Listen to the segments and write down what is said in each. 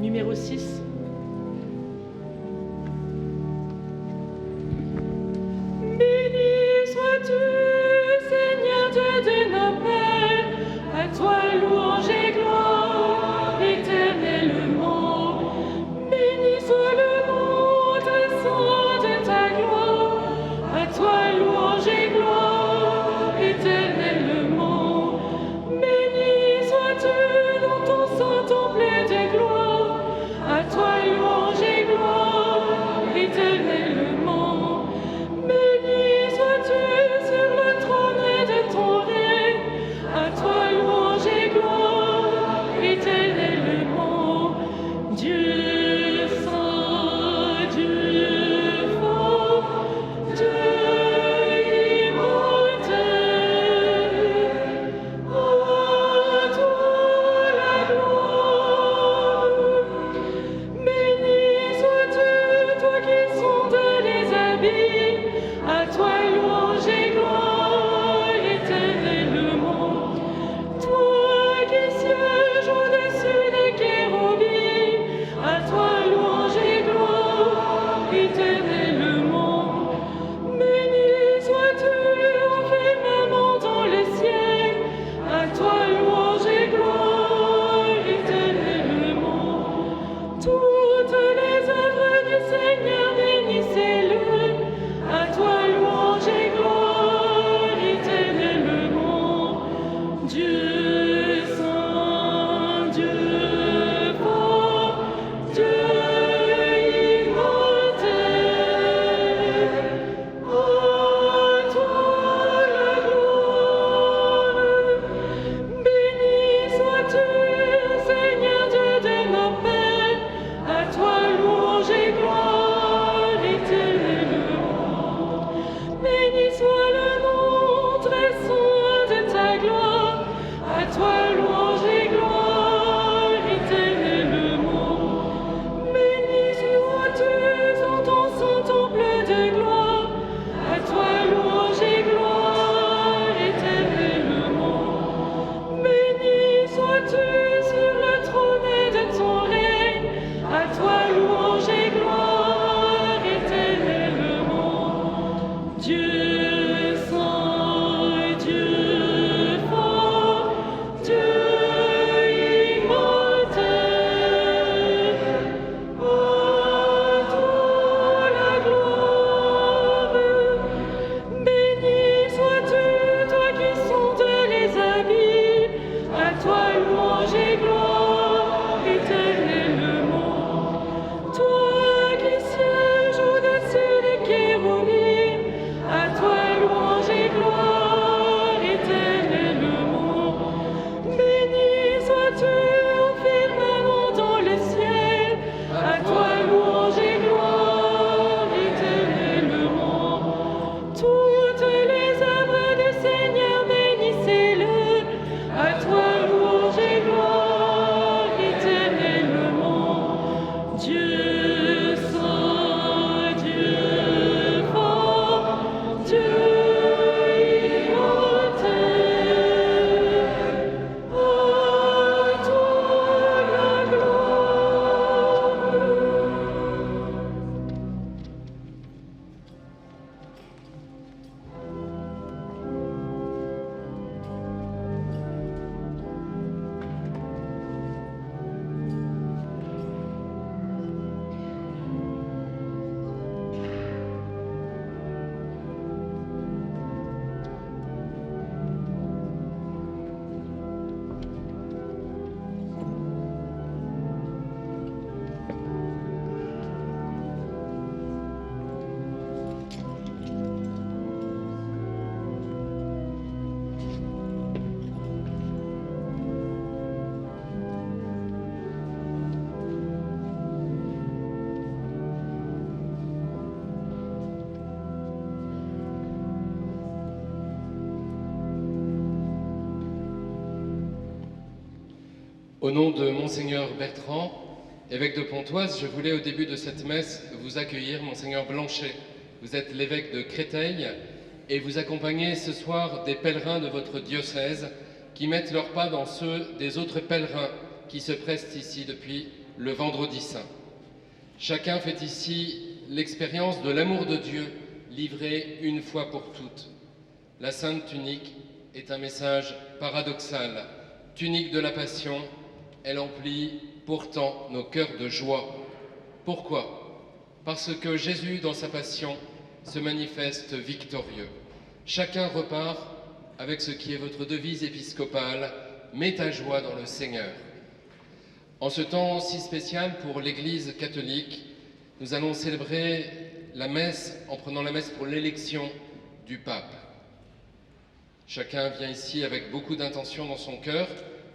numéro 6. Béni sois-tu, Seigneur Dieu de nos pères, à toi louange et gloire éternellement. Béni soit le nom très saint de ta gloire, à toi louange et gloire éternellement. Béni sois-tu dans ton saint temple de gloire, à toi louange et gloire éternellement. Béni sois-tu sur le trône de ton règne, à toi louange et gloire éternellement. Dieu saint, Dieu fort, Dieu immortel, à toi la gloire. Béni sois-tu, toi qui sondes les abîmes, à toi louange et gloire éternellement. Toi qui sièges au-dessus des kérobimes, à toi louange et gloire éternellement. Béni sois-tu au firmament dans le ciel, à toi louange et gloire éternellement. Toutes les œuvres du Seigneur, bénissez-le, à toi louange et gloire éternellement. Dieu saint, Dieu fort, Dieu immortel, à toi la gloire. Béni sois-tu, Seigneur Dieu de nos pères, à toi louange et gloire éternellement. Béni soit le nom très saint de ta gloire, à toi louange et gloire éternellement. Béni sois-tu dans ton saint temple de gloire, à toi louange et gloire éternellement. Béni sois-tu sur le trône de ton règne, à toi louange et gloire éternellement. Dieu saint, Dieu fort, Dieu immortel, à toi la gloire. Béni sois-tu, toi qui sondes les abîmes, à toi louange et gloire éternellement. Toi qui sièges au-dessus des kérobimes, à toi louange et gloire éternellement. Béni sois-tu au firmament dans le ciel, à toi louange et gloire éternellement. Toutes les œuvres du Seigneur, bénissez-le, à toi louange et gloire éternellement. Dieu saint, Dieu fort, Dieu immortel, à toi la gloire. Au nom de Monseigneur Bertrand, évêque de Pontoise, je voulais au début de cette messe vous accueillir, Monseigneur Blanchet. Vous êtes l'évêque de Créteil et vous accompagnez ce soir des pèlerins de votre diocèse qui mettent leurs pas dans ceux des autres pèlerins qui se prestent ici depuis le vendredi saint. Chacun fait ici l'expérience de l'amour de Dieu livré une fois pour toutes. La Sainte Tunique est un message paradoxal. Tunique de la Passion, elle emplit pourtant nos cœurs de joie. Pourquoi? Parce que Jésus, dans sa Passion, se manifeste victorieux. Chacun repart avec ce qui est votre devise épiscopale, « Mets ta joie dans le Seigneur ». En ce temps si spécial pour l'Église catholique, nous allons célébrer la messe en prenant la messe pour l'élection du pape. Chacun vient ici avec beaucoup d'intention dans son cœur.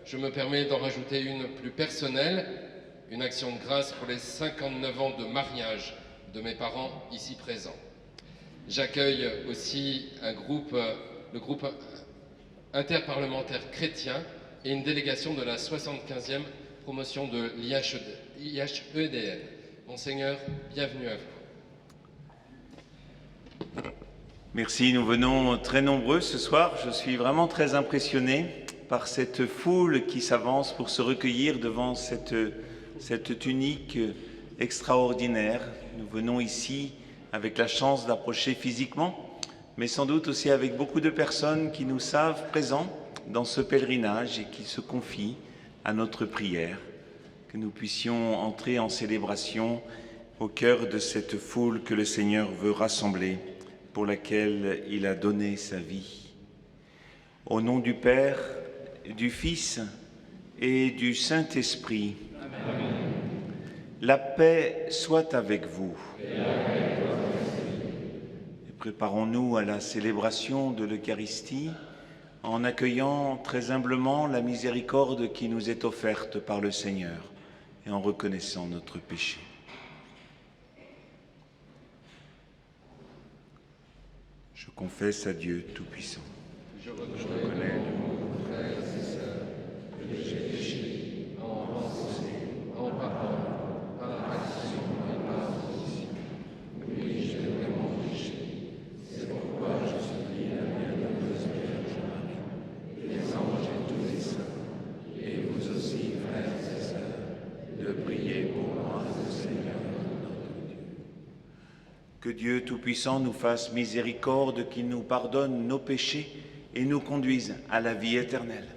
Je me permets d'en rajouter une plus personnelle, une action de grâce pour les 59 ans de mariage de mes parents ici présents. J'accueille aussi le groupe interparlementaire chrétien et une délégation de la 75e promotion de l'IHEDN. Monseigneur, bienvenue à vous. Merci, nous venons très nombreux ce soir. Je suis vraiment très impressionné par cette foule qui s'avance pour se recueillir devant cette tunique extraordinaire. Nous venons ici avec la chance d'approcher physiquement, mais sans doute aussi avec beaucoup de personnes qui nous savent présents dans ce pèlerinage et qui se confient à notre prière, que nous puissions entrer en célébration au cœur de cette foule que le Seigneur veut rassembler, pour laquelle il a donné sa vie. Au nom du Père, du Fils et du Saint-Esprit, Amen. La paix soit avec vous. Et préparons-nous à la célébration de l'Eucharistie en accueillant très humblement la miséricorde qui nous est offerte par le Seigneur et en reconnaissant notre péché. Je confesse à Dieu Tout-Puissant. Je reconnais mon frères et sœurs que j'ai péché en pensée, en parole, par action et par omission. Oui, j'ai vraiment péché. C'est pourquoi je supplie la bienheureuse Vierge Marie, les anges et tous les saints, et vous aussi, frères et sœurs, de prier pour moi, le Seigneur notre Dieu. Que Dieu Tout-Puissant nous fasse miséricorde, qu'il nous pardonne nos péchés et nous conduise à la vie éternelle.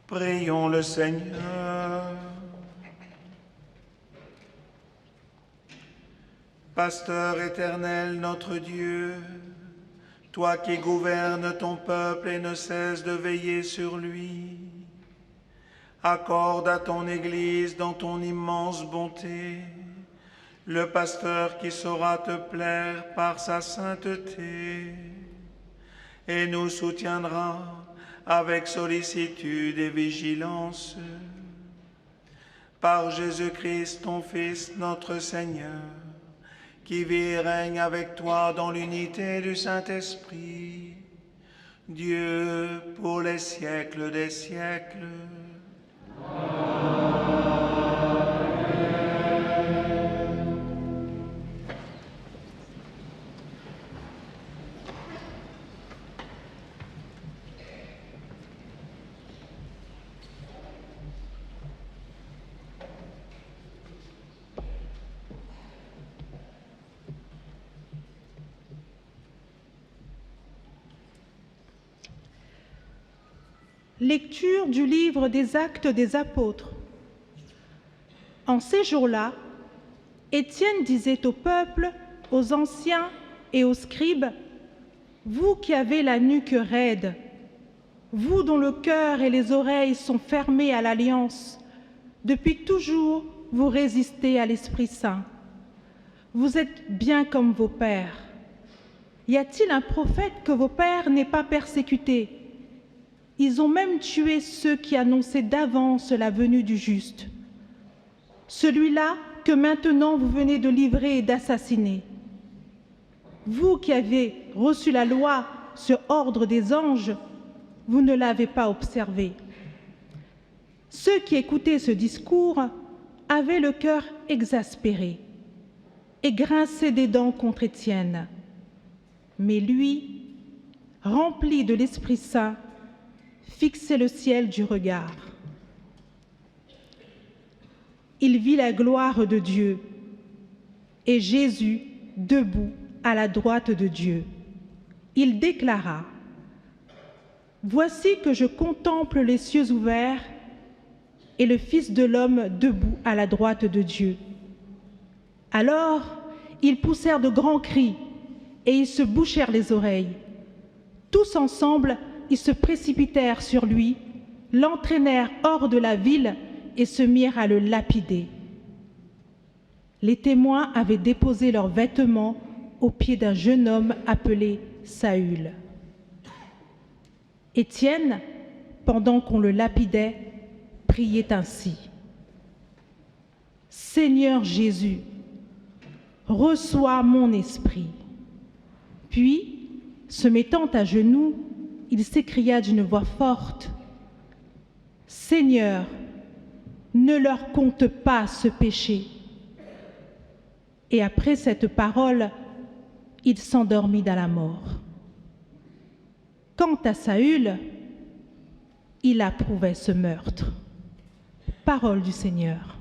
Prions le Seigneur. Pasteur éternel, notre Dieu, toi qui gouvernes ton peuple et ne cesses de veiller sur lui, accorde à ton Église dans ton immense bonté le pasteur qui saura te plaire par sa sainteté et nous soutiendra avec sollicitude et vigilance. Par Jésus-Christ, ton Fils, notre Seigneur, qui vit et règne avec toi dans l'unité du Saint-Esprit, Dieu pour les siècles des siècles. Lecture du livre des Actes des Apôtres. En ces jours-là, Étienne disait au peuple, aux anciens et aux scribes, « Vous qui avez la nuque raide, vous dont le cœur et les oreilles sont fermés à l'alliance, depuis toujours vous résistez à l'Esprit Saint. Vous êtes bien comme vos pères. Y a-t-il un prophète que vos pères n'aient pas persécuté? Ils ont même tué ceux qui annonçaient d'avance la venue du juste. Celui-là que maintenant vous venez de livrer et d'assassiner. Vous qui avez reçu la loi sur ordre des anges, vous ne l'avez pas observé. Ceux qui écoutaient ce discours avaient le cœur exaspéré et grinçaient des dents contre Étienne. Mais lui, rempli de l'Esprit Saint, fixait le ciel du regard. Il vit la gloire de Dieu et Jésus debout à la droite de Dieu. Il déclara, « Voici que je contemple les cieux ouverts et le Fils de l'homme debout à la droite de Dieu. » Alors, ils poussèrent de grands cris et ils se bouchèrent les oreilles. Tous ensemble, ils se précipitèrent sur lui, l'entraînèrent hors de la ville et se mirent à le lapider. Les témoins avaient déposé leurs vêtements aux pieds d'un jeune homme appelé Saül. Étienne, pendant qu'on le lapidait, priait ainsi. « Seigneur Jésus, reçois mon esprit. » Puis, se mettant à genoux, il s'écria d'une voix forte, « Seigneur, ne leur compte pas ce péché. » Et après cette parole, il s'endormit dans la mort. Quant à Saül, il approuvait ce meurtre. Parole du Seigneur.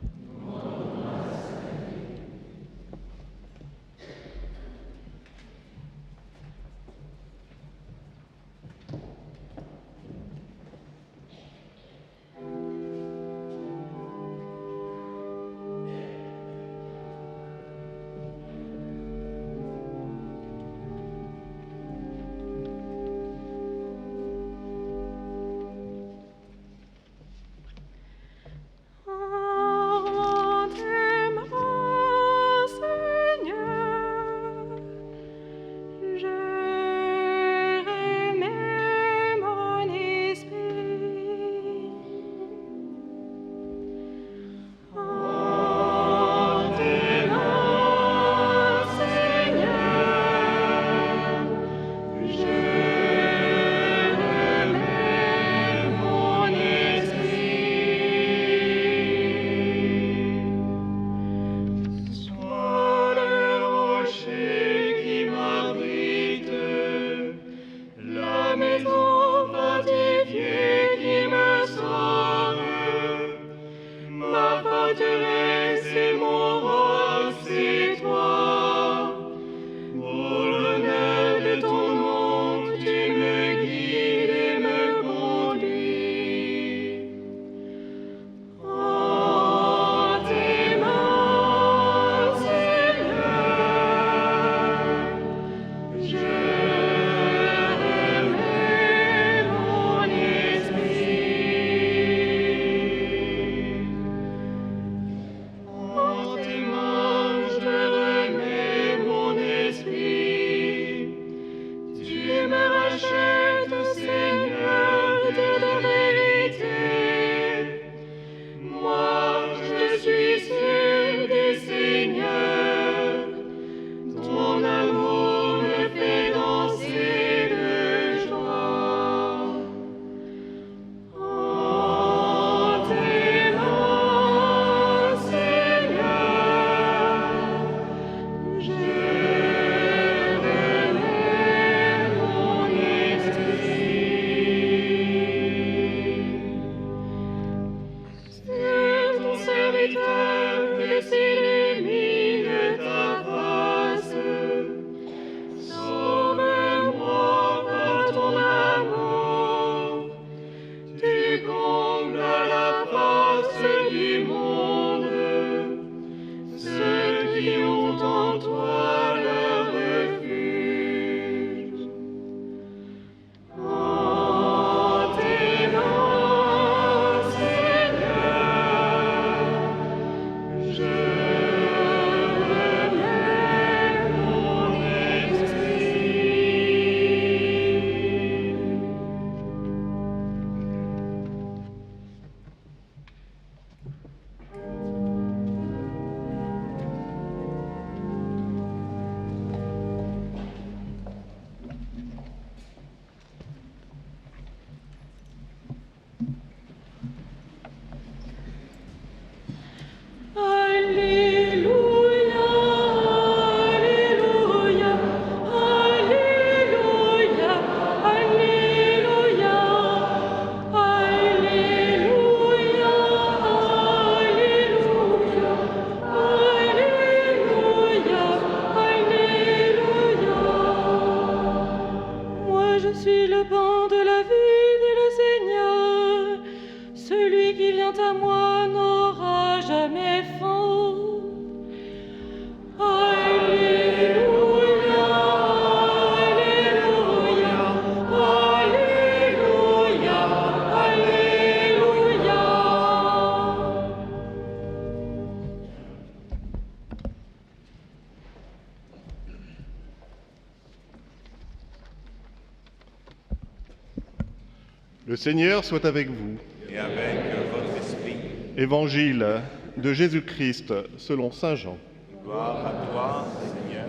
Le Seigneur soit avec vous. Et avec votre esprit. Évangile de Jésus-Christ selon saint Jean. Gloire à toi, Seigneur.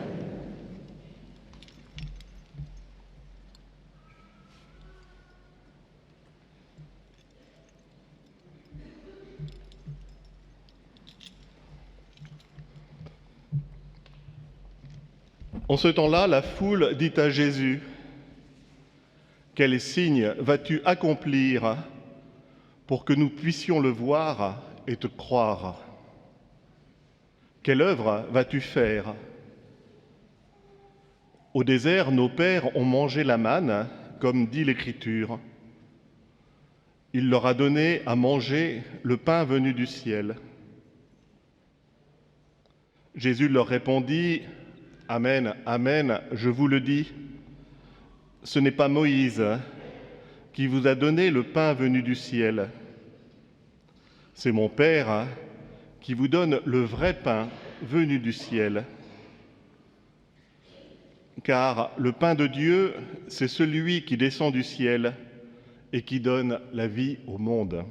En ce temps-là, la foule dit à Jésus, « Quel signe vas-tu accomplir pour que nous puissions le voir et te croire? Quelle œuvre vas-tu faire? Au désert, nos pères ont mangé la manne, comme dit l'Écriture. Il leur a donné à manger le pain venu du ciel. » Jésus leur répondit, « Amen, amen, je vous le dis, ce n'est pas Moïse qui vous a donné le pain venu du ciel. C'est mon Père qui vous donne le vrai pain venu du ciel. Car le pain de Dieu, c'est celui qui descend du ciel et qui donne la vie au monde. »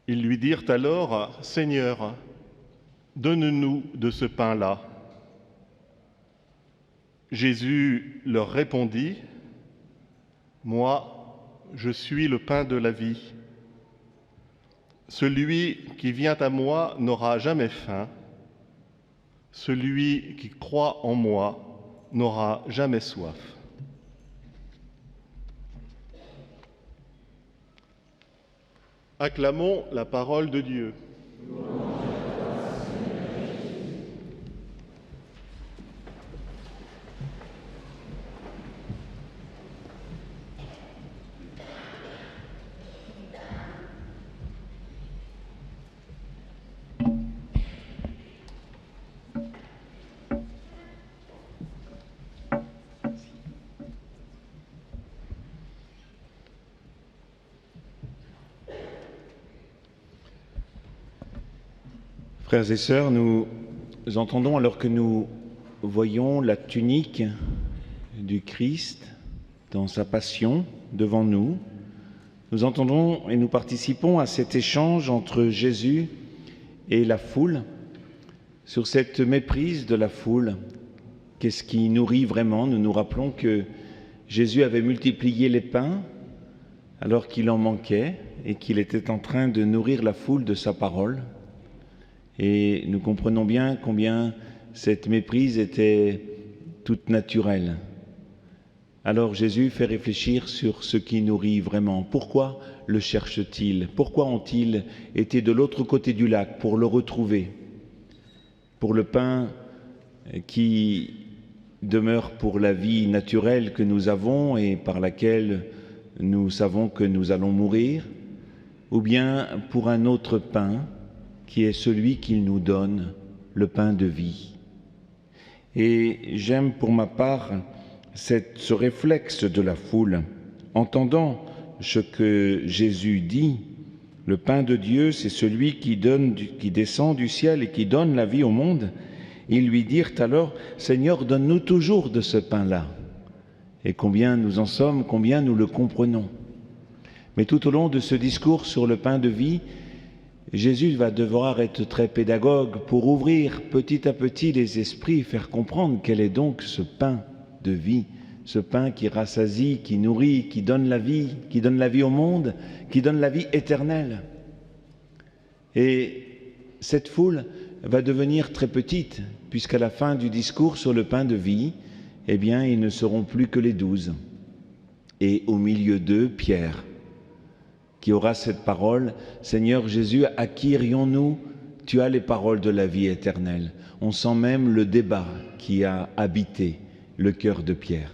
Ils lui dirent alors, « Seigneur, donne-nous de ce pain-là. » Jésus leur répondit, « Moi, je suis le pain de la vie. Celui qui vient à moi n'aura jamais faim. Celui qui croit en moi n'aura jamais soif. » Acclamons la parole de Dieu. Frères et sœurs, nous entendons, alors que nous voyons la tunique du Christ dans sa passion devant nous, nous entendons et nous participons à cet échange entre Jésus et la foule, sur cette méprise de la foule. Qu'est-ce qui nourrit vraiment? Nous nous rappelons que Jésus avait multiplié les pains alors qu'il en manquait et qu'il était en train de nourrir la foule de sa parole. Et nous comprenons bien combien cette méprise était toute naturelle. Alors Jésus fait réfléchir sur ce qui nourrit vraiment. Pourquoi le cherchent-ils? Pourquoi ont-ils été de l'autre côté du lac pour le retrouver? Pour le pain qui demeure pour la vie naturelle que nous avons et par laquelle nous savons que nous allons mourir, ou bien pour un autre pain qui est celui qu'il nous donne, le pain de vie. Et j'aime pour ma part ce réflexe de la foule, entendant ce que Jésus dit, le pain de Dieu, c'est celui qui descend du ciel et qui donne la vie au monde. Ils lui dirent alors, « Seigneur, donne-nous toujours de ce pain-là. » Et combien nous en sommes, combien nous le comprenons. Mais tout au long de ce discours sur le pain de vie, Jésus va devoir être très pédagogue pour ouvrir petit à petit les esprits, faire comprendre quel est donc ce pain de vie, ce pain qui rassasie, qui nourrit, qui donne la vie au monde, qui donne la vie éternelle. Et cette foule va devenir très petite, puisqu'à la fin du discours sur le pain de vie, eh bien, ils ne seront plus que les 12. Et au milieu d'eux, Pierre, qui aura cette parole, « Seigneur Jésus, à qui irions-nous? Tu as les paroles de la vie éternelle. » On sent même le débat qui a habité le cœur de Pierre.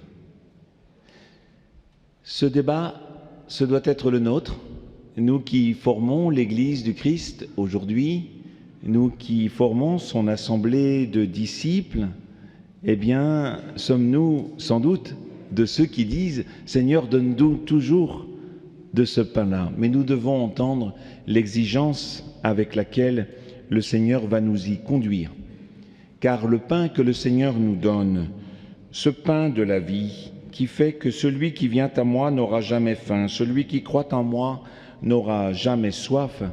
Ce débat, ce doit être le nôtre, nous qui formons l'Église du Christ aujourd'hui, nous qui formons son assemblée de disciples, eh bien, sommes-nous sans doute de ceux qui disent « Seigneur, donne-nous toujours de ce pain-là ». Mais nous devons entendre l'exigence avec laquelle le Seigneur va nous y conduire. Car le pain que le Seigneur nous donne, ce pain de la vie, qui fait que celui qui vient à moi n'aura jamais faim, celui qui croit en moi n'aura jamais soif.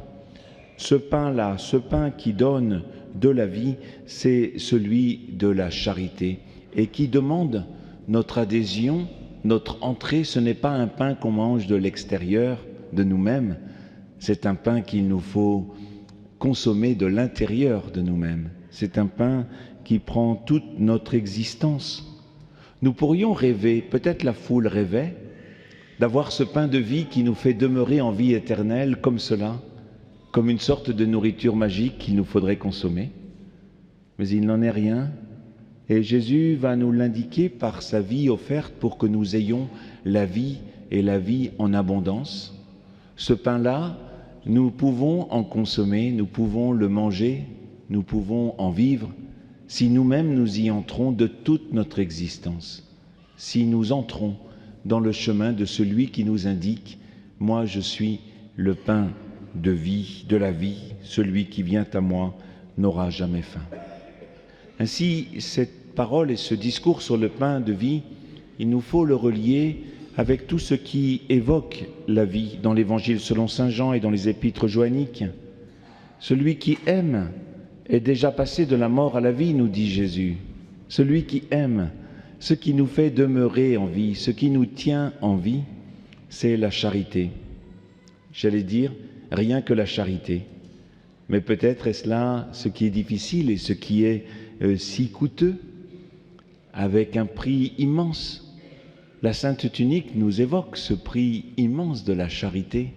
Ce pain-là, ce pain qui donne de la vie, c'est celui de la charité et qui demande notre adhésion, notre entrée. Ce n'est pas un pain qu'on mange de l'extérieur de nous-mêmes, c'est un pain qu'il nous faut consommer de l'intérieur de nous-mêmes. C'est un pain qui prend toute notre existence. Nous pourrions rêver, peut-être la foule rêvait, d'avoir ce pain de vie qui nous fait demeurer en vie éternelle comme cela, comme une sorte de nourriture magique qu'il nous faudrait consommer. Mais il n'en est rien, et Jésus va nous l'indiquer par sa vie offerte pour que nous ayons la vie et la vie en abondance. Ce pain-là, nous pouvons en consommer, nous pouvons le manger, nous pouvons en vivre, si nous-mêmes nous y entrons de toute notre existence, si nous entrons dans le chemin de celui qui nous indique « Moi, je suis le pain de vie, de la vie, celui qui vient à moi n'aura jamais faim. » Ainsi, cette parole et ce discours sur le pain de vie, il nous faut le relier avec tout ce qui évoque la vie dans l'Évangile selon saint Jean et dans les épîtres joanniques. Celui qui aime est déjà passé de la mort à la vie, nous dit Jésus. Celui qui aime, ce qui nous fait demeurer en vie, ce qui nous tient en vie, c'est la charité. J'allais dire, rien que la charité. Mais peut-être est-ce là ce qui est difficile et ce qui est si coûteux, avec un prix immense. La Sainte Tunique nous évoque ce prix immense de la charité,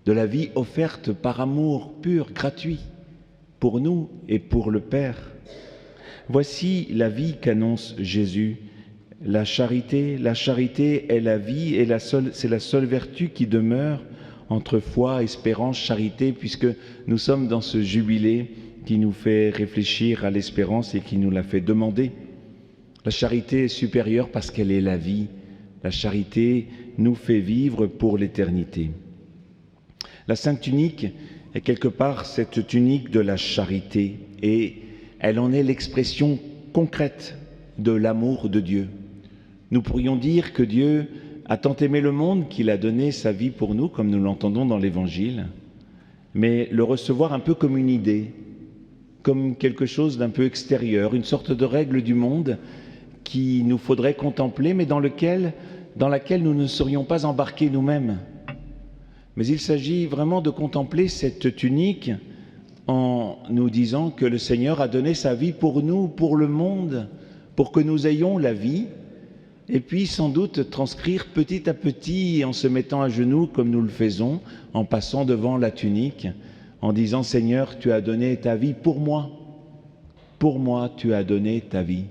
de la vie offerte par amour pur, gratuit, pour nous et pour le Père. Voici la vie qu'annonce Jésus. La charité est la vie et c'est la seule vertu qui demeure entre foi, espérance, charité, puisque nous sommes dans ce jubilé qui nous fait réfléchir à l'espérance et qui nous la fait demander. La charité est supérieure parce qu'elle est la vie. La charité nous fait vivre pour l'éternité. La Sainte Tunique est quelque part cette tunique de la charité et elle en est l'expression concrète de l'amour de Dieu. Nous pourrions dire que Dieu a tant aimé le monde qu'il a donné sa vie pour nous, comme nous l'entendons dans l'Évangile, mais le recevoir un peu comme une idée, comme quelque chose d'un peu extérieur, une sorte de règle du monde qui nous faudrait contempler, mais dans laquelle nous ne serions pas embarqués nous-mêmes. Mais il s'agit vraiment de contempler cette tunique en nous disant que le Seigneur a donné sa vie pour nous, pour le monde, pour que nous ayons la vie, et puis sans doute transcrire petit à petit, en se mettant à genoux comme nous le faisons, en passant devant la tunique, en disant « Seigneur, tu as donné ta vie pour moi tu as donné ta vie.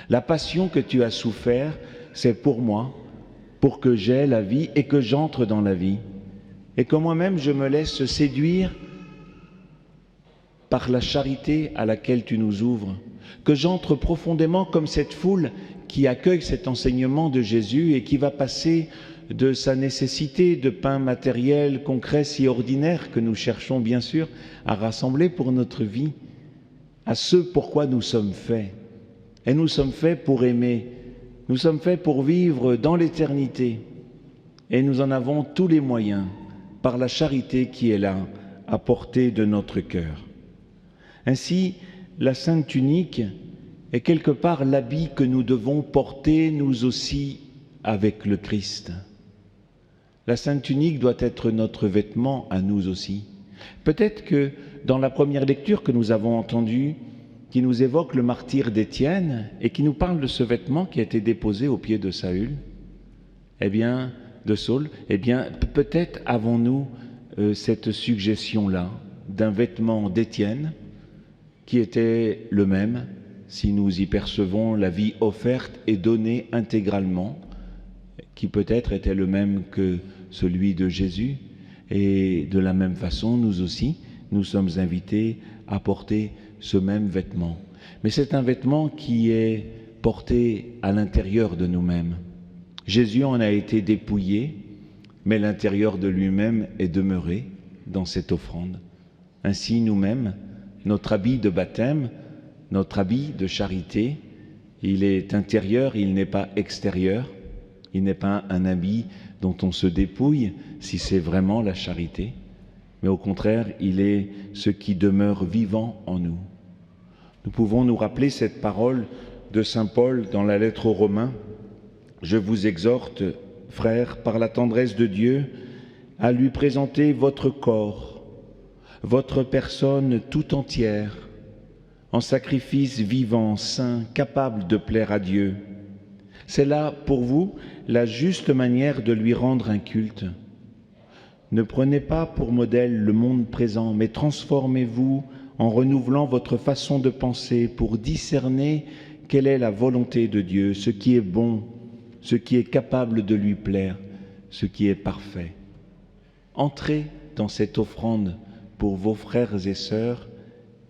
La passion que tu as souffert, c'est pour moi, pour que j'aie la vie et que j'entre dans la vie. Et que moi-même je me laisse séduire par la charité à laquelle tu nous ouvres, que j'entre profondément comme cette foule qui accueille cet enseignement de Jésus et qui va passer de sa nécessité de pain matériel, concret, si ordinaire que nous cherchons bien sûr à rassembler pour notre vie, à ce pourquoi nous sommes faits. Et nous sommes faits pour aimer, nous sommes faits pour vivre dans l'éternité et nous en avons tous les moyens par la charité qui est là, à portée de notre cœur. Ainsi, la Sainte Tunique est quelque part l'habit que nous devons porter nous aussi avec le Christ. La Sainte Tunique doit être notre vêtement à nous aussi. Peut-être que dans la première lecture que nous avons entendue, qui nous évoque le martyre d'Étienne et qui nous parle de ce vêtement qui a été déposé au pied de Saül, de Saul, peut-être avons-nous cette suggestion-là d'un vêtement d'Étienne qui était le même, si nous y percevons la vie offerte et donnée intégralement, qui peut-être était le même que celui de Jésus. Et de la même façon, nous aussi, nous sommes invités à porter ce même vêtement. Mais c'est un vêtement qui est porté à l'intérieur de nous-mêmes. Jésus en a été dépouillé, mais l'intérieur de lui-même est demeuré dans cette offrande. Ainsi, nous-mêmes, notre habit de baptême, notre habit de charité, il est intérieur, il n'est pas extérieur. Il n'est pas un habit dont on se dépouille si c'est vraiment la charité, mais au contraire, il est ce qui demeure vivant en nous. Nous pouvons nous rappeler cette parole de saint Paul dans la lettre aux Romains. « Je vous exhorte, frères, par la tendresse de Dieu, à lui présenter votre corps, votre personne tout entière, en sacrifice vivant, saint, capable de plaire à Dieu. C'est là, pour vous, la juste manière de lui rendre un culte. Ne prenez pas pour modèle le monde présent, mais transformez-vous en renouvelant votre façon de penser pour discerner quelle est la volonté de Dieu, ce qui est bon, ce qui est capable de lui plaire, ce qui est parfait. Entrez dans cette offrande pour vos frères et sœurs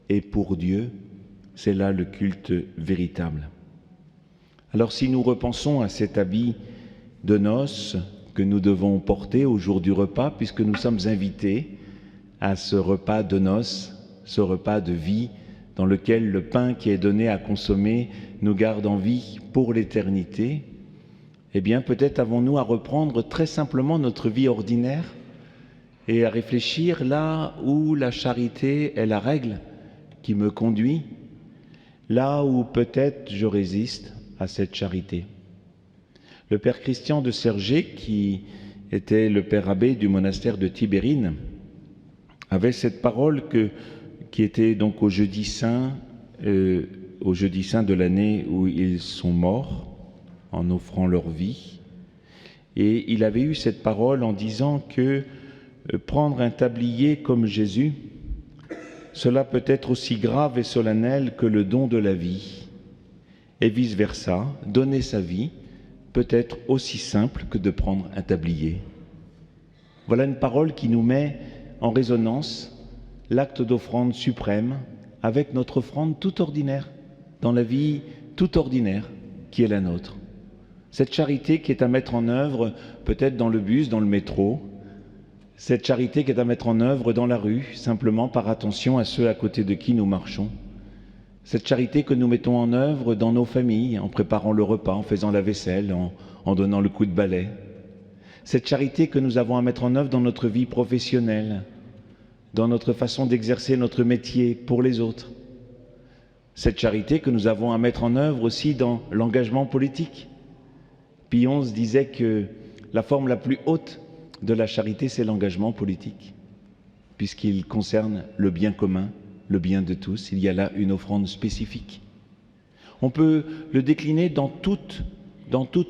et pour Dieu, c'est là le culte véritable. Alors si nous repensons à cet habit de noces que nous devons porter au jour du repas, puisque nous sommes invités à ce repas de noces, ce repas de vie dans lequel le pain qui est donné à consommer nous garde en vie pour l'éternité, eh bien peut-être avons-nous à reprendre très simplement notre vie ordinaire et à réfléchir là où la charité est la règle qui me conduit, là où peut-être je résiste à cette charité. Le père Christian de Sergé, qui était le père abbé du monastère de Tibérine, avait cette parole qui était donc au jeudi saint de l'année où ils sont morts, en offrant leur vie. Et il avait eu cette parole en disant que prendre un tablier comme Jésus, cela peut être aussi grave et solennel que le don de la vie. Et vice-versa, donner sa vie peut être aussi simple que de prendre un tablier. Voilà une parole qui nous met en résonance l'acte d'offrande suprême avec notre offrande toute ordinaire, dans la vie toute ordinaire qui est la nôtre. Cette charité qui est à mettre en œuvre peut-être dans le bus, dans le métro, cette charité qui est à mettre en œuvre dans la rue, simplement par attention à ceux à côté de qui nous marchons. Cette charité que nous mettons en œuvre dans nos familles, en préparant le repas, en faisant la vaisselle, en donnant le coup de balai. Cette charité que nous avons à mettre en œuvre dans notre vie professionnelle, dans notre façon d'exercer notre métier pour les autres. Cette charité que nous avons à mettre en œuvre aussi dans l'engagement politique. Pie XI disait que la forme la plus haute de la charité, c'est l'engagement politique, puisqu'il concerne le bien commun, le bien de tous. Il y a là une offrande spécifique. On peut le décliner dans toutes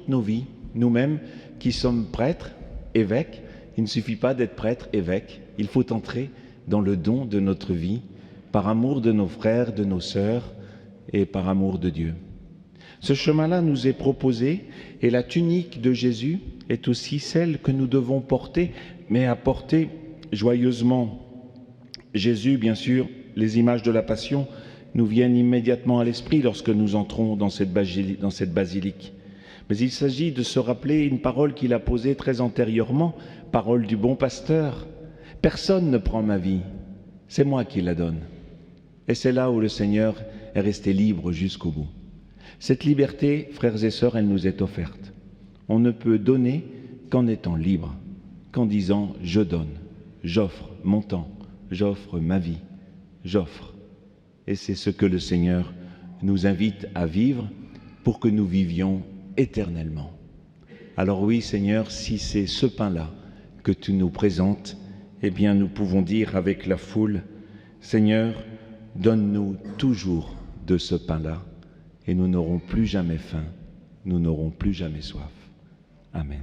nos vies, nous-mêmes qui sommes prêtres, évêques. Il ne suffit pas d'être prêtre, évêque, il faut entrer dans le don de notre vie, par amour de nos frères, de nos sœurs et par amour de Dieu. Ce chemin-là nous est proposé et la tunique de Jésus est aussi celle que nous devons porter, mais à porter joyeusement. Jésus, bien sûr, les images de la Passion nous viennent immédiatement à l'esprit lorsque nous entrons dans cette basilique. Mais il s'agit de se rappeler une parole qu'il a posée très antérieurement, parole du bon pasteur. « Personne ne prend ma vie, c'est moi qui la donne. » Et c'est là où le Seigneur est resté libre jusqu'au bout. Cette liberté, frères et sœurs, elle nous est offerte. On ne peut donner qu'en étant libre, qu'en disant « je donne, j'offre mon temps, j'offre ma vie, j'offre ». Et c'est ce que le Seigneur nous invite à vivre pour que nous vivions éternellement. Alors oui, Seigneur, si c'est ce pain-là que tu nous présentes, eh bien nous pouvons dire avec la foule, Seigneur, donne-nous toujours de ce pain-là, et nous n'aurons plus jamais faim, nous n'aurons plus jamais soif. Amen.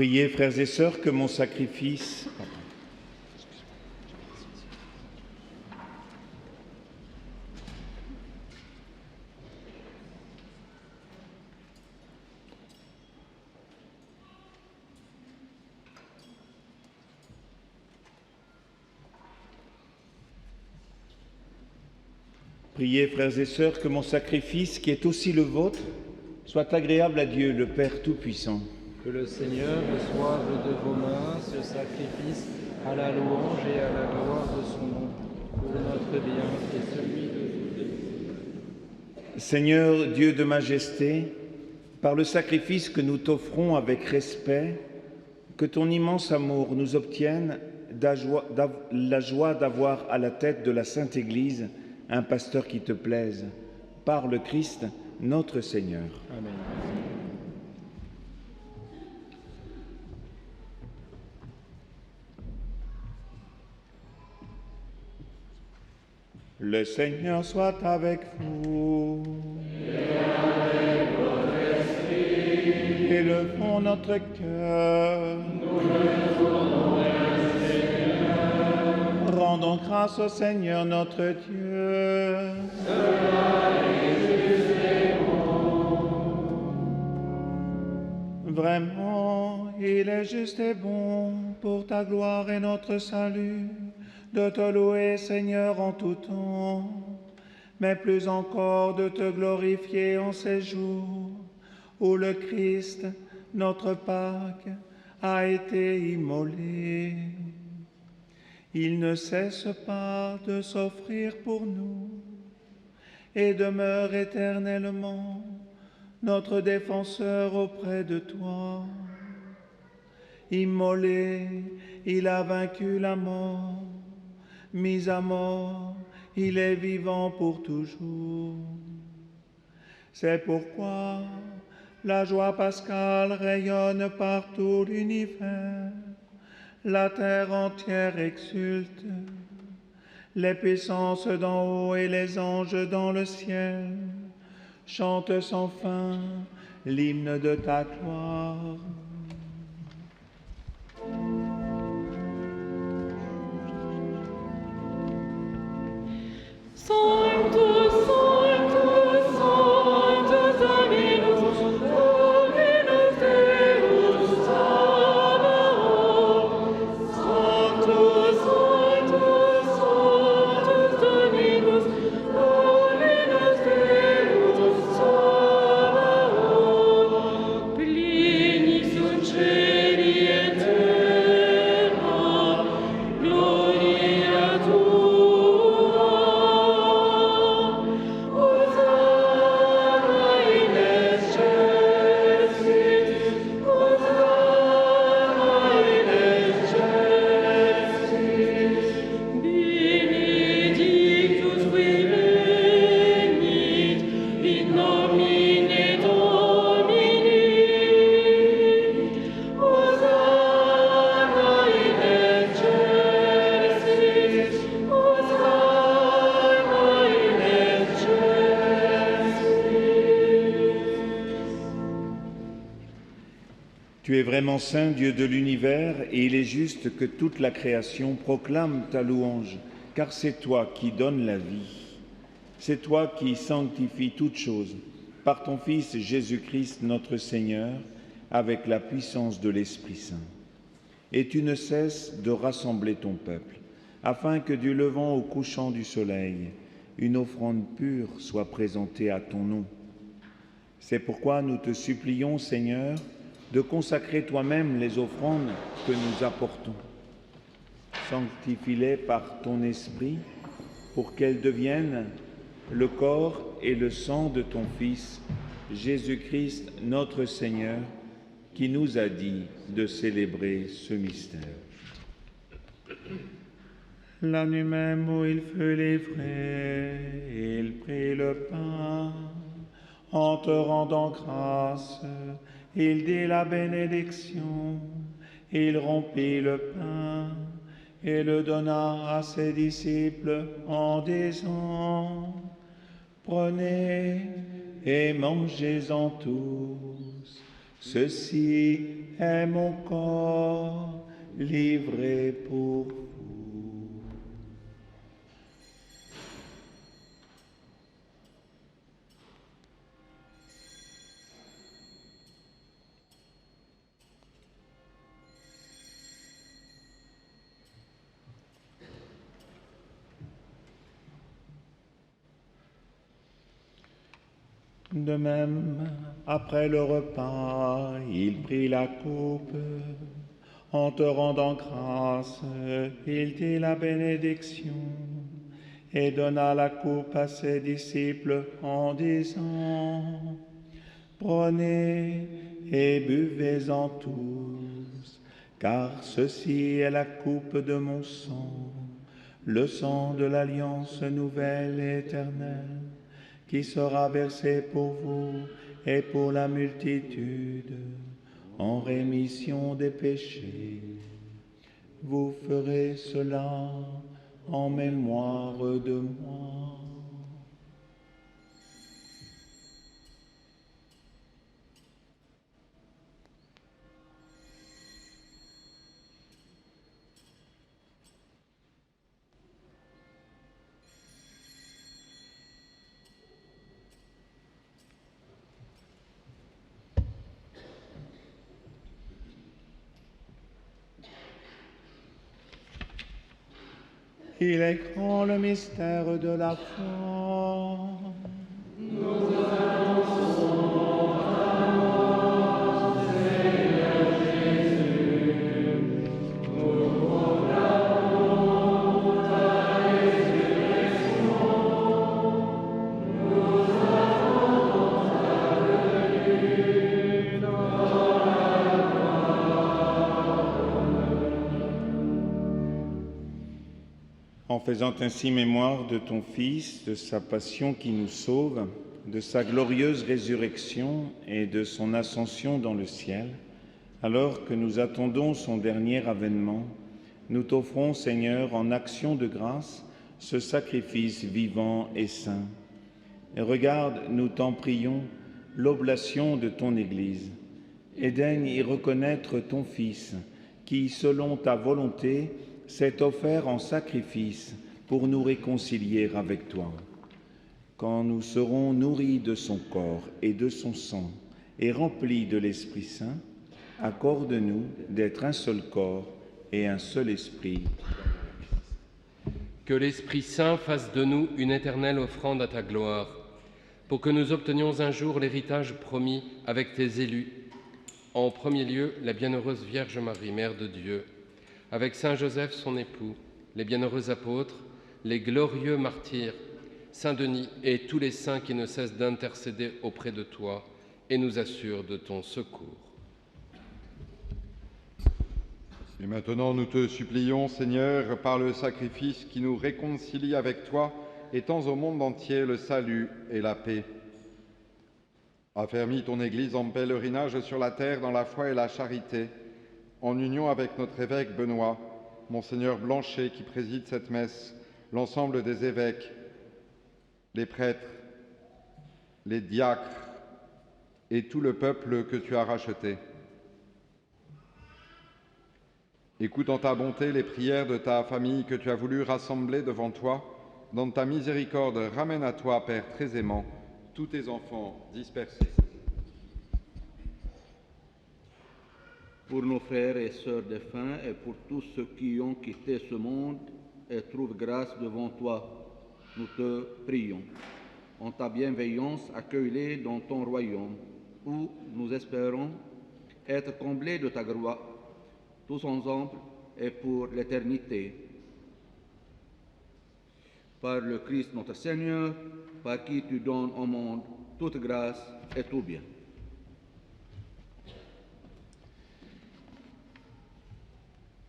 Priez, frères et sœurs, que mon sacrifice... Priez, frères et sœurs, que mon sacrifice, qui est aussi le vôtre, soit agréable à Dieu, le Père Tout-Puissant. Que le Seigneur reçoive de vos mains ce sacrifice à la louange et à la gloire de son nom, pour notre bien et celui de tous. Seigneur, Dieu de majesté, par le sacrifice que nous t'offrons avec respect, que ton immense amour nous obtienne la joie d'avoir à la tête de la Sainte Église un pasteur qui te plaise, par le Christ, notre Seigneur. Amen. Le Seigneur soit avec vous. Et avec votre esprit. Élevons notre cœur. Nous le tournons vers le Seigneur. Rendons grâce au Seigneur notre Dieu. Cela est juste et bon. Vraiment, il est juste et bon pour ta gloire et notre salut de te louer, Seigneur, en tout temps, mais plus encore de te glorifier en ces jours où le Christ, notre Pâque, a été immolé. Il ne cesse pas de s'offrir pour nous et demeure éternellement notre défenseur auprès de toi. Immolé, il a vaincu la mort. Mis à mort, il est vivant pour toujours. C'est pourquoi la joie pascale rayonne par tout l'univers. La terre entière exulte. Les puissances d'en haut et les anges dans le ciel chantent sans fin l'hymne de ta gloire. Sanctus, Sanctus, Sanctus Dominus, Dominus Deus Sabaoth. Sanctus, Sanctus, Sanctus Dominus, Dominus Deus Sabaoth. Pleni sunt cieli et terra, gloria tua. Benedictus qui venit in nomine Domini. Hosanna in excelsis. Hosanna in excelsis. Tu es vraiment saint, Dieu de l'univers, et il est juste que toute la création proclame ta louange, car c'est toi qui donnes la vie. C'est toi qui sanctifies toutes choses, par ton Fils Jésus-Christ notre Seigneur, avec la puissance de l'Esprit Saint. Et tu ne cesses de rassembler ton peuple, afin que du levant au couchant du soleil, une offrande pure soit présentée à ton nom. C'est pourquoi nous te supplions, Seigneur, de consacrer toi-même les offrandes que nous apportons. Sanctifie-les par ton Esprit, pour qu'elles deviennent le corps et le sang de ton Fils, Jésus-Christ notre Seigneur, qui nous a dit de célébrer ce mystère. La nuit même où il fut livré, il prit le pain. En te rendant grâce, il dit la bénédiction. Il rompit le pain et le donna à ses disciples en disant: Prenez et mangez-en tous, Ceci est mon corps livré pour vous. De même, après le repas, il prit la coupe. En te rendant grâce, il dit la bénédiction et donna la coupe à ses disciples en disant: Prenez et buvez-en tous, car ceci est la coupe de mon sang, le sang de l'alliance nouvelle et éternelle, qui sera versé pour vous et pour la multitude, en rémission des péchés. Vous ferez cela en mémoire de moi. Il est grand le mystère de la foi. En faisant ainsi mémoire de ton Fils, de sa passion qui nous sauve, de sa glorieuse résurrection et de son ascension dans le ciel, alors que nous attendons son dernier avènement, nous t'offrons, Seigneur, en action de grâce, ce sacrifice vivant et saint. Et regarde, nous t'en prions, l'oblation de ton Église, et daigne y reconnaître ton Fils, qui, selon ta volonté, s'est offert en sacrifice pour nous réconcilier avec toi. Quand nous serons nourris de son corps et de son sang et remplis de l'Esprit Saint, accorde-nous d'être un seul corps et un seul esprit. Que l'Esprit Saint fasse de nous une éternelle offrande à ta gloire, pour que nous obtenions un jour l'héritage promis avec tes élus. En premier lieu, la bienheureuse Vierge Marie, Mère de Dieu, avec Saint Joseph, son époux, les bienheureux apôtres, les glorieux martyrs, Saint Denis et tous les saints qui ne cessent d'intercéder auprès de toi et nous assurent de ton secours. Et maintenant, nous te supplions, Seigneur, par le sacrifice qui nous réconcilie avec toi, étends au monde entier le salut et la paix. Affermis ton Église en pèlerinage sur la terre dans la foi et la charité, en union avec notre évêque Benoît, Monseigneur Blanchet qui préside cette messe, l'ensemble des évêques, les prêtres, les diacres et tout le peuple que tu as racheté. Écoute en ta bonté les prières de ta famille que tu as voulu rassembler devant toi. Dans ta miséricorde, ramène à toi, Père très aimant, tous tes enfants dispersés. Pour nos frères et sœurs défunts et pour tous ceux qui ont quitté ce monde et trouvent grâce devant toi, nous te prions. En ta bienveillance, accueille-les dans ton royaume, où nous espérons être comblés de ta gloire, tous ensemble et pour l'éternité. Par le Christ notre Seigneur, par qui tu donnes au monde toute grâce et tout bien.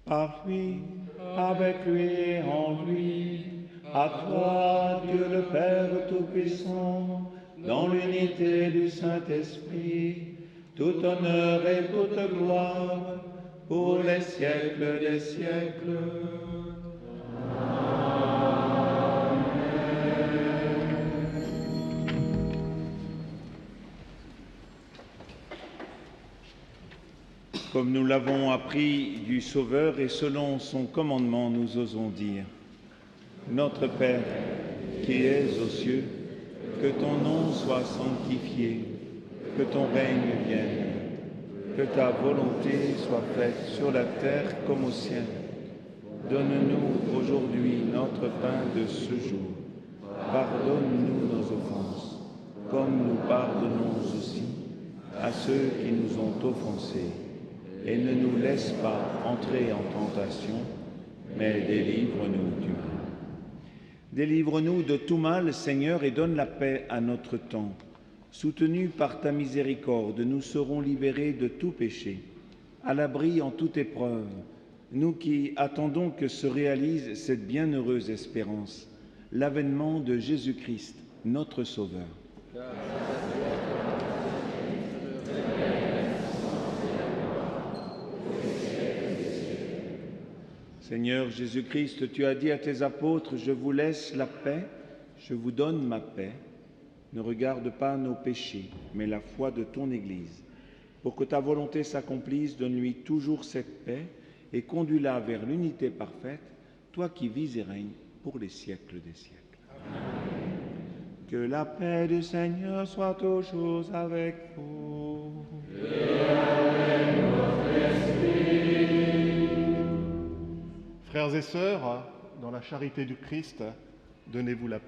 Par lui, avec lui et en lui, à toi, Dieu le Père Tout-Puissant, dans l'unité du Saint-Esprit, tout honneur et toute gloire, pour les siècles des siècles. Comme nous l'avons appris du Sauveur et selon son commandement, nous osons dire: Notre Père, qui es aux cieux, que ton nom soit sanctifié, que ton règne vienne, que ta volonté soit faite sur la terre comme au ciel. Donne-nous aujourd'hui notre pain de ce jour. Pardonne-nous nos offenses, comme nous pardonnons aussi à ceux qui nous ont offensés. Et ne nous laisse pas entrer en tentation, mais délivre-nous du mal. Délivre-nous de tout mal, Seigneur, et donne la paix à notre temps. Soutenus par ta miséricorde, nous serons libérés de tout péché, à l'abri en toute épreuve, nous qui attendons que se réalise cette bienheureuse espérance, l'avènement de Jésus-Christ, notre Sauveur. Seigneur Jésus-Christ, tu as dit à tes apôtres: Je vous laisse la paix, je vous donne ma paix. Ne regarde pas nos péchés, mais la foi de ton Église. Pour que ta volonté s'accomplisse, donne-lui toujours cette paix et conduis-la vers l'unité parfaite, toi qui vis et règnes pour les siècles des siècles. Amen. Que la paix du Seigneur soit toujours avec vous. Frères et sœurs, dans la charité du Christ, donnez-vous la paix.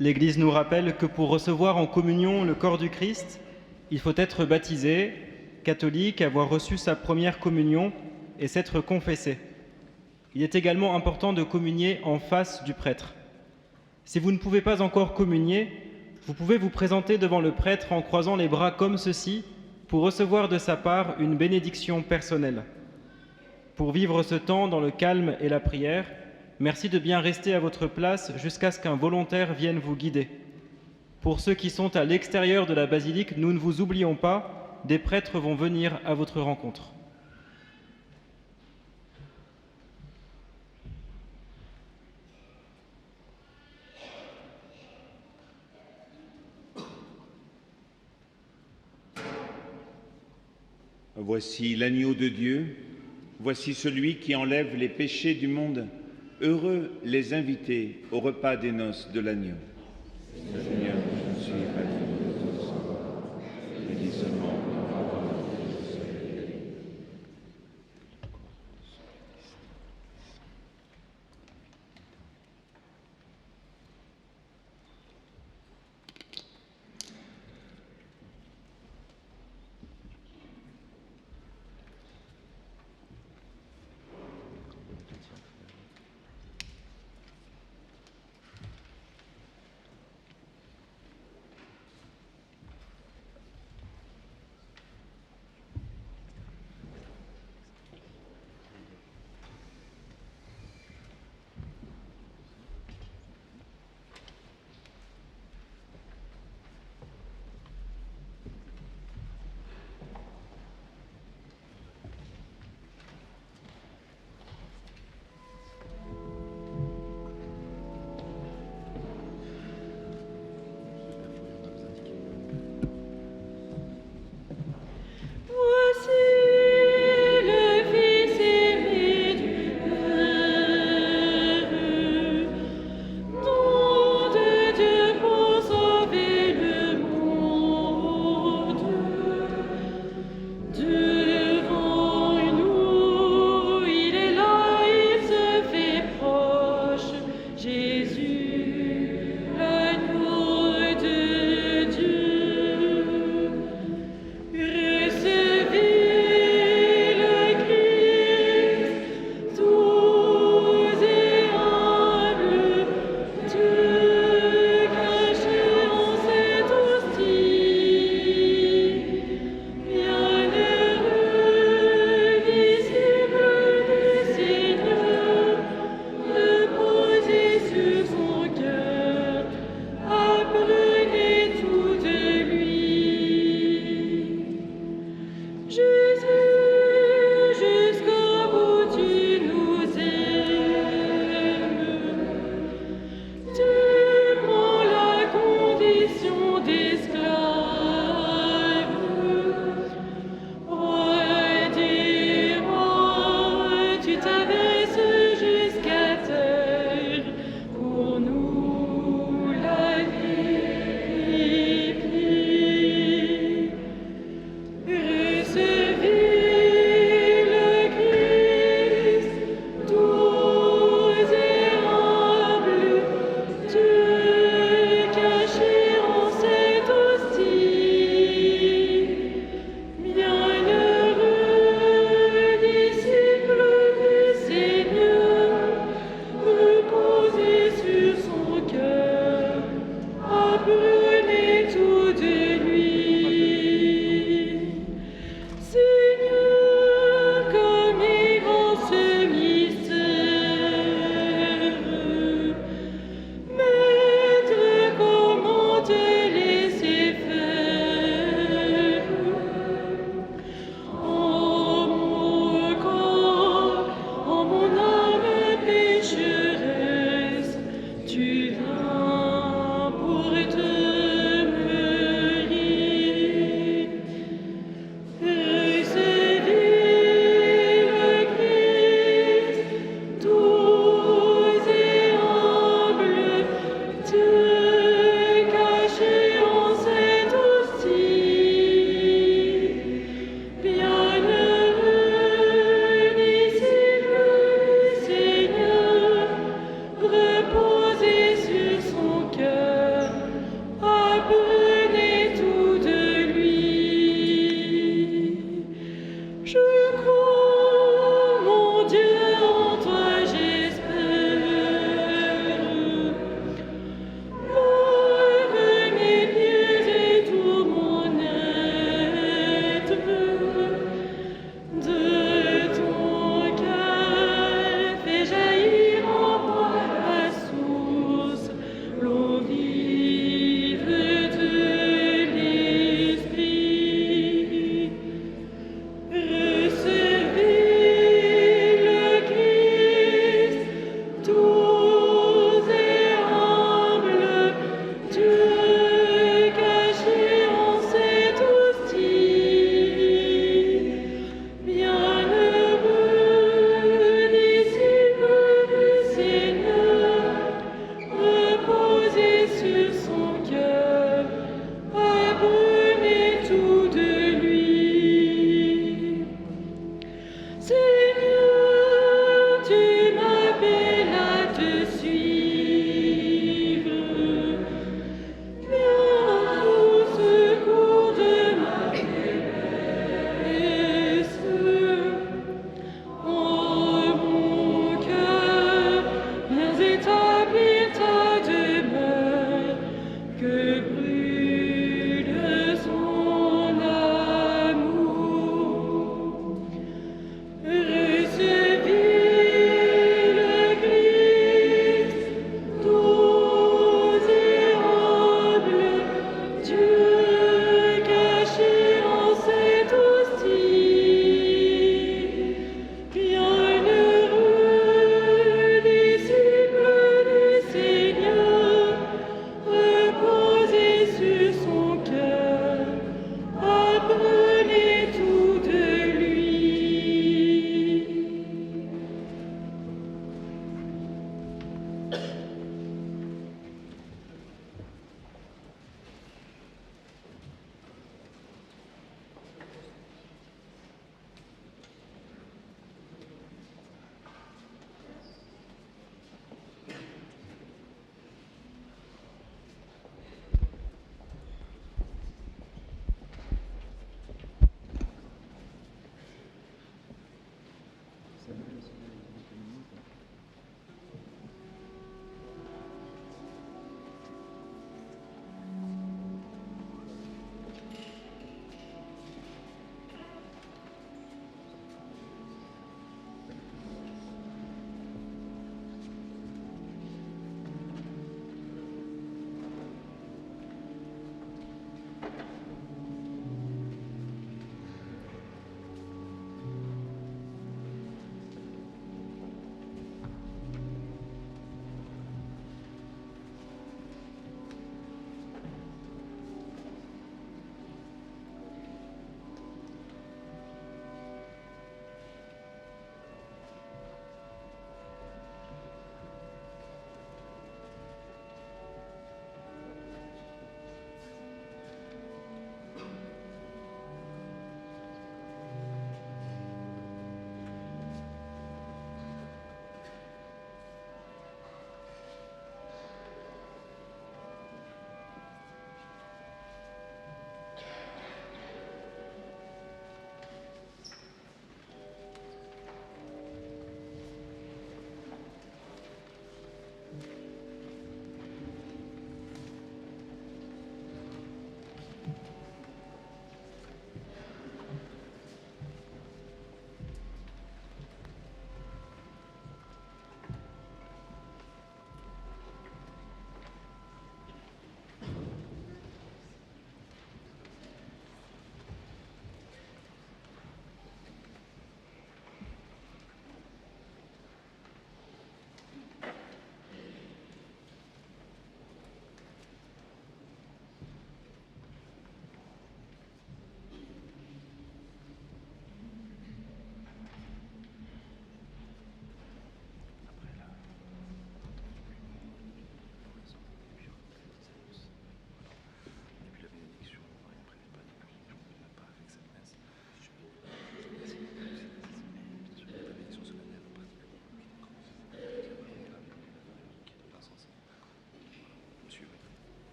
L'Église nous rappelle que pour recevoir en communion le corps du Christ, il faut être baptisé, catholique, avoir reçu sa première communion et s'être confessé. Il est également important de communier en face du prêtre. Si vous ne pouvez pas encore communier, vous pouvez vous présenter devant le prêtre en croisant les bras comme ceci pour recevoir de sa part une bénédiction personnelle. Pour vivre ce temps dans le calme et la prière, merci de bien rester à votre place jusqu'à ce qu'un volontaire vienne vous guider. Pour ceux qui sont à l'extérieur de la basilique, nous ne vous oublions pas, des prêtres vont venir à votre rencontre. Voici l'agneau de Dieu, voici celui qui enlève les péchés du monde. Heureux les invités au repas des noces de l'agneau. Seigneur, je suis pas digne de ton sang, mais dis seulement ta parole, et je serai guéri.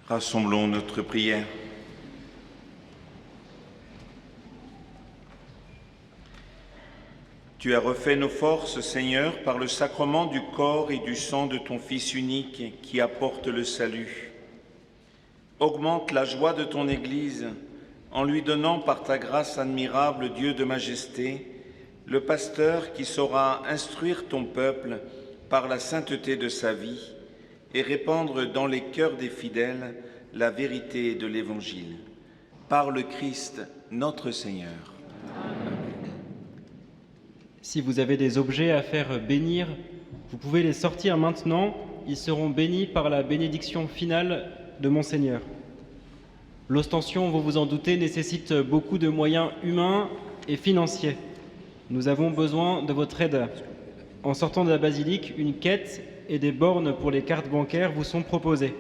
Rassemblons notre prière. Tu as refait nos forces, Seigneur, par le sacrement du corps et du sang de ton Fils unique qui apporte le salut. Augmente la joie de ton Église en lui donnant par ta grâce admirable, Dieu de majesté, le pasteur qui saura instruire ton peuple par la sainteté de sa vie et répandre dans les cœurs des fidèles la vérité de l'Évangile. Par le Christ, notre Seigneur. Si vous avez des objets à faire bénir, vous pouvez les sortir maintenant. Ils seront bénis par la bénédiction finale de Monseigneur. L'ostension, vous vous en doutez, nécessite beaucoup de moyens humains et financiers. Nous avons besoin de votre aide. En sortant de la basilique, une quête et des bornes pour les cartes bancaires vous sont proposées.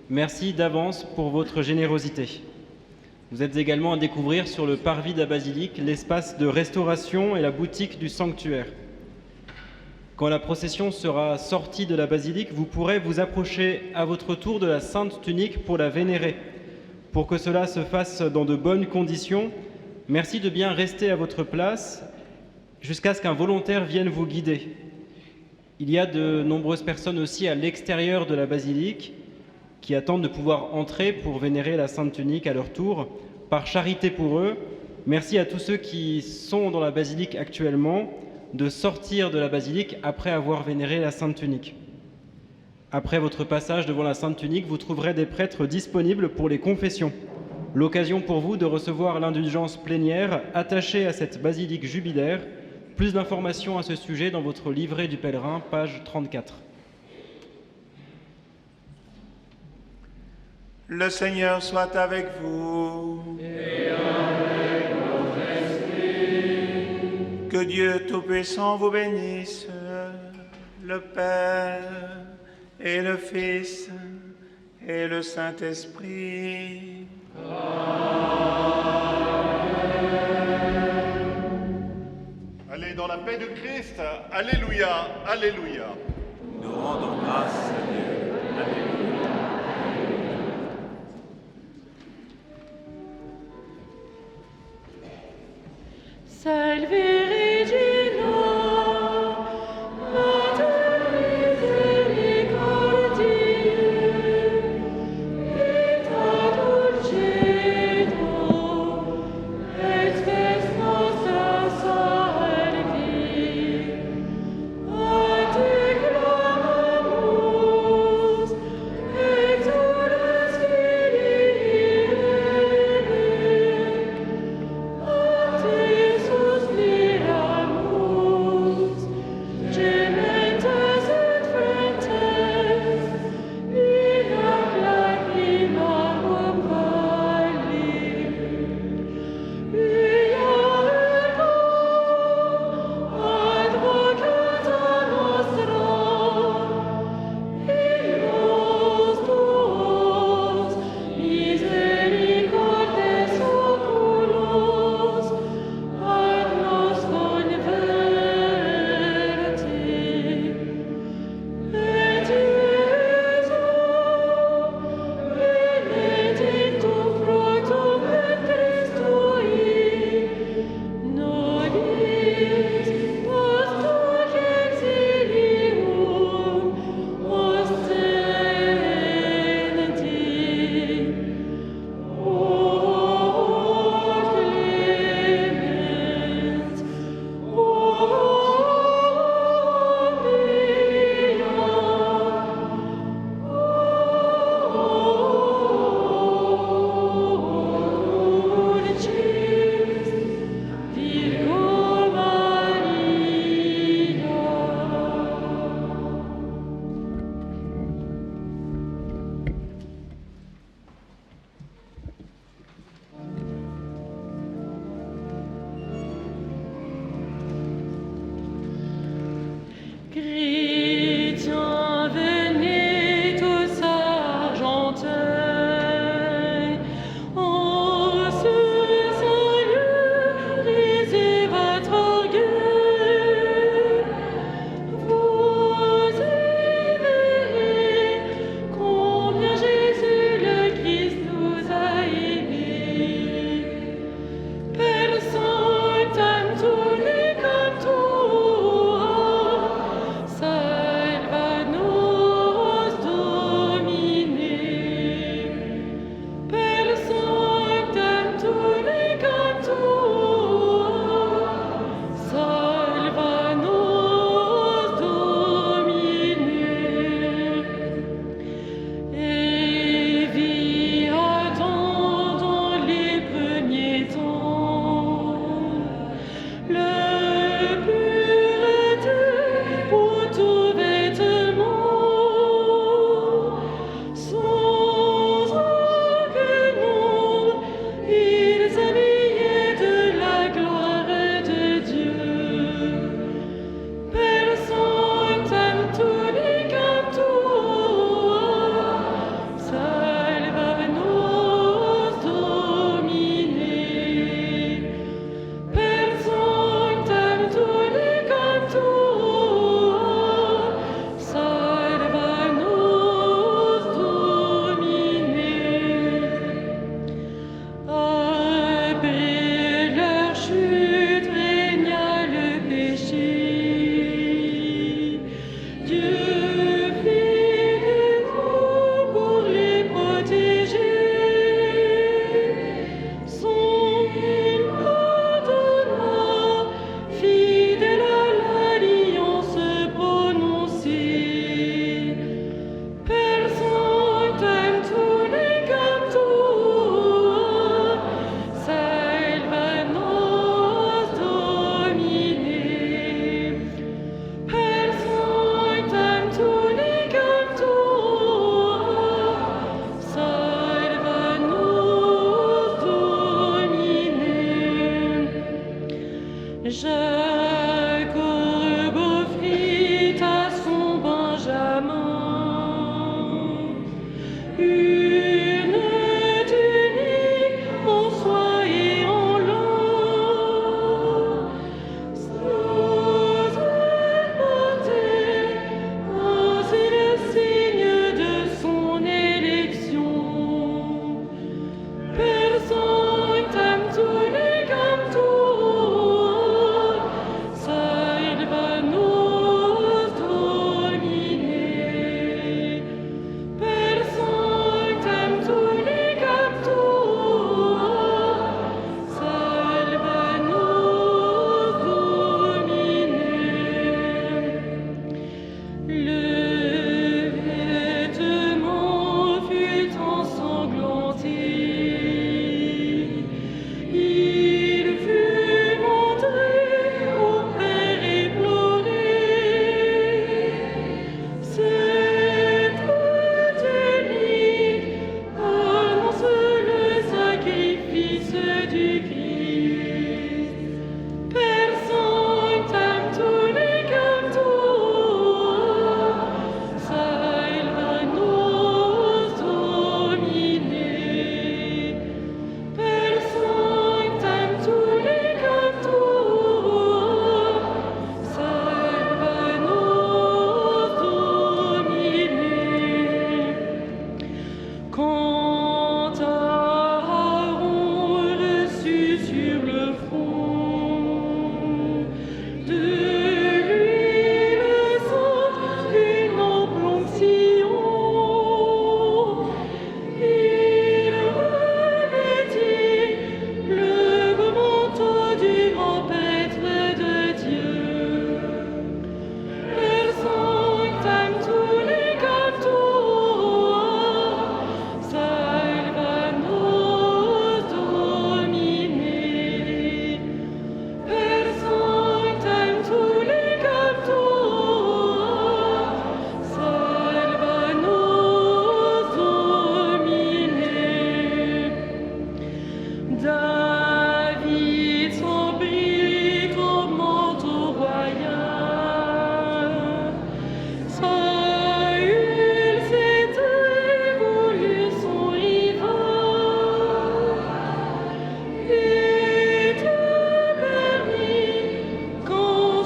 Merci d'avance pour votre générosité. Vous êtes également à découvrir sur le parvis de la basilique l'espace de restauration et la boutique du sanctuaire. Quand la procession sera sortie de la basilique, vous pourrez vous approcher à votre tour de la sainte tunique pour la vénérer. Pour que cela se fasse dans de bonnes conditions, merci de bien rester à votre place jusqu'à ce qu'un volontaire vienne vous guider. Il y a de nombreuses personnes aussi à l'extérieur de la basilique qui attendent de pouvoir entrer pour vénérer la sainte tunique à leur tour. Par charité pour eux, merci à tous ceux qui sont dans la basilique actuellement de sortir de la basilique après avoir vénéré la sainte tunique. Après votre passage devant la sainte tunique, vous trouverez des prêtres disponibles pour les confessions. L'occasion pour vous de recevoir l'indulgence plénière attachée à cette basilique jubilaire. Plus d'informations à ce sujet dans votre livret du pèlerin, page 34. Le Seigneur soit avec vous. Et avec votre esprit. Que Dieu Tout-Puissant vous bénisse, le Père et le Fils et le Saint-Esprit. Allez dans la paix de Christ. Alléluia, alléluia. Nous rendons grâce à Dieu. Alléluia. Salve Regina, Mater misericordiae, vita dulcedo, et spes nostra salvi. A te clamamus,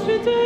ensuite